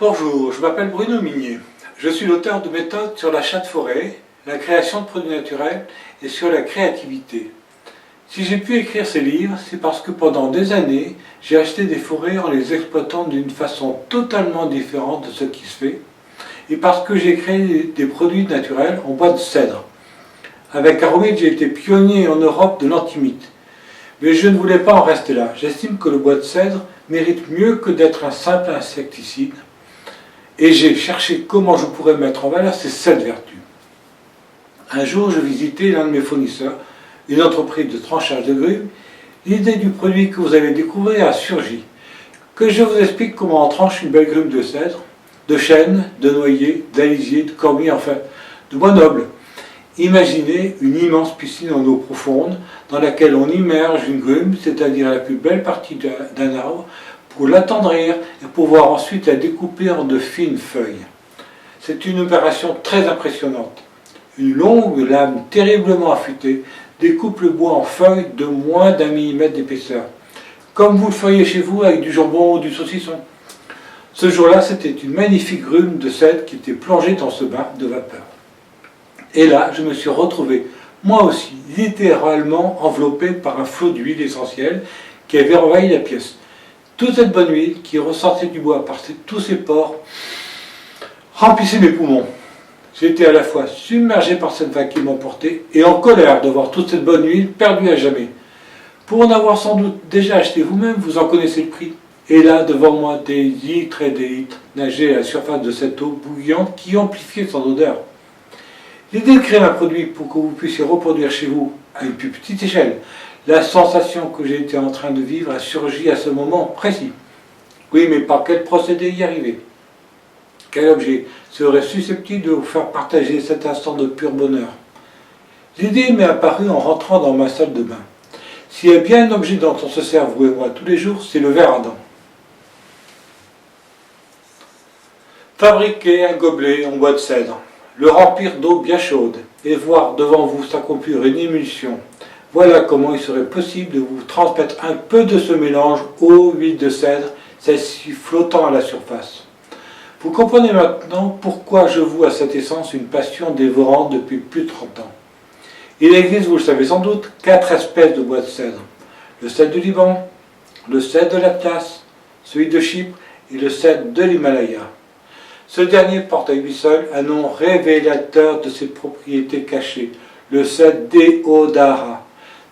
Bonjour, je m'appelle Bruno Minier. Je suis l'auteur de méthodes sur l'achat de forêt, la création de produits naturels et sur la créativité. Si j'ai pu écrire ces livres, c'est parce que pendant des années, j'ai acheté des forêts en les exploitant d'une façon totalement différente de ce qui se fait, et parce que j'ai créé des produits naturels en bois de cèdre. Avec Aromid, j'ai été pionnier en Europe de l'antimite. Mais je ne voulais pas en rester là. J'estime que le bois de cèdre mérite mieux que d'être un simple insecticide. Et j'ai cherché comment je pourrais mettre en valeur ces 7 vertus. Un jour, je visitais l'un de mes fournisseurs, une entreprise de tranchage de grumes. L'idée du produit que vous allez découvrir a surgi. Que je vous explique comment on tranche une belle grume de cèdre, de chêne, de noyer, d'alisier, de cormier, enfin, de bois noble. Imaginez une immense piscine en eau profonde dans laquelle on immerge une grume, c'est-à-dire la plus belle partie d'un arbre, pour l'attendrir et pouvoir ensuite la découper en de fines feuilles. C'est une opération très impressionnante. Une longue lame terriblement affûtée découpe le bois en feuilles de moins d'1 millimètre d'épaisseur, comme vous le feriez chez vous avec du jambon ou du saucisson. Ce jour-là, c'était une magnifique grume de cèdre qui était plongée dans ce bain de vapeur. Et là, je me suis retrouvé, moi aussi, littéralement enveloppé par un flot d'huile essentielle qui avait envahi la pièce. Toute cette bonne huile qui ressortait du bois par tous ses pores remplissait mes poumons. J'étais à la fois submergé par cette vague qui m'emportait et en colère de voir toute cette bonne huile perdue à jamais. Pour en avoir sans doute déjà acheté vous-même, vous en connaissez le prix. Et là, devant moi, des litres et des litres nageaient à la surface de cette eau bouillante qui amplifiait son odeur. L'idée de créer un produit pour que vous puissiez reproduire chez vous à une plus petite échelle la sensation que j'étais en train de vivre a surgi à ce moment précis. Oui, mais par quel procédé y arriver? Quel objet serait susceptible de vous faire partager cet instant de pur bonheur? L'idée m'est apparue en rentrant dans ma salle de bain. S'il y a bien un objet dont on se sert, vous et moi, tous les jours, c'est le verre à dents. Fabriquer un gobelet en bois de cèdre, le remplir d'eau bien chaude et voir devant vous s'accomplir une émulsion. Voilà comment il serait possible de vous transmettre un peu de ce mélange eau-huile de cèdre, celle-ci flottant à la surface. Vous comprenez maintenant pourquoi je voue à cette essence une passion dévorante depuis plus de 30 ans. Il existe, vous le savez sans doute, 4 espèces de bois de cèdre. Le cèdre du Liban, le cèdre de l'Atlas, celui de Chypre et le cèdre de l'Himalaya. Ce dernier porte à lui seul un nom révélateur de ses propriétés cachées, le cèdre Déodara.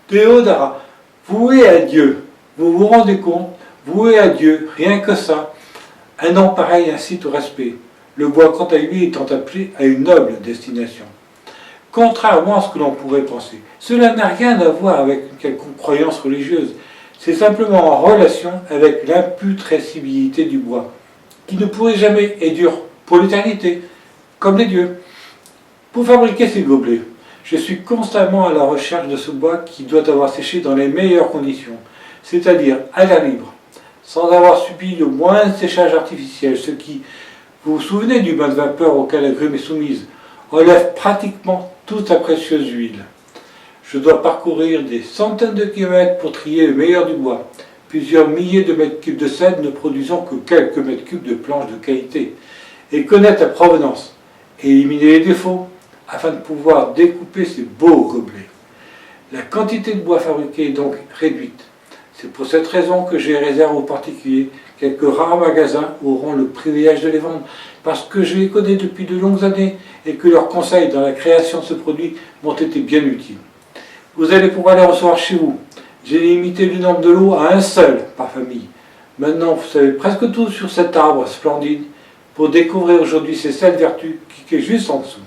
Déodara, voué à Dieu, vous vous rendez compte, voué à Dieu, rien que ça. Un nom pareil incite au respect, le bois quant à lui étant appelé à une noble destination. Contrairement à ce que l'on pourrait penser, cela n'a rien à voir avec une quelconque croyance religieuse, c'est simplement en relation avec l'imputrescibilité du bois, qui ne pourrait jamais être dur pour l'éternité, comme les dieux. Pour fabriquer ces gobelets, je suis constamment à la recherche de ce bois qui doit avoir séché dans les meilleures conditions, c'est-à-dire à l'air libre, sans avoir subi le moindre séchage artificiel, ce qui, vous vous souvenez du bain de vapeur auquel la grume est soumise, enlève pratiquement toute sa précieuse huile. Je dois parcourir des centaines de kilomètres pour trier le meilleur du bois, plusieurs milliers de mètres cubes de cèdre ne produisant que quelques mètres cubes de planches de qualité, et connaître la provenance, et éliminer les défauts, afin de pouvoir découper ces beaux gobelets. La quantité de bois fabriqué est donc réduite. C'est pour cette raison que j'ai réservé aux particuliers. Quelques rares magasins auront le privilège de les vendre, parce que je les connais depuis de longues années et que leurs conseils dans la création de ce produit m'ont été bien utiles. Vous allez pouvoir les recevoir chez vous. J'ai limité le nombre de lots à un seul par famille. Maintenant, vous savez presque tout sur cet arbre splendide pour découvrir aujourd'hui ces 7 vertus qui est juste en dessous.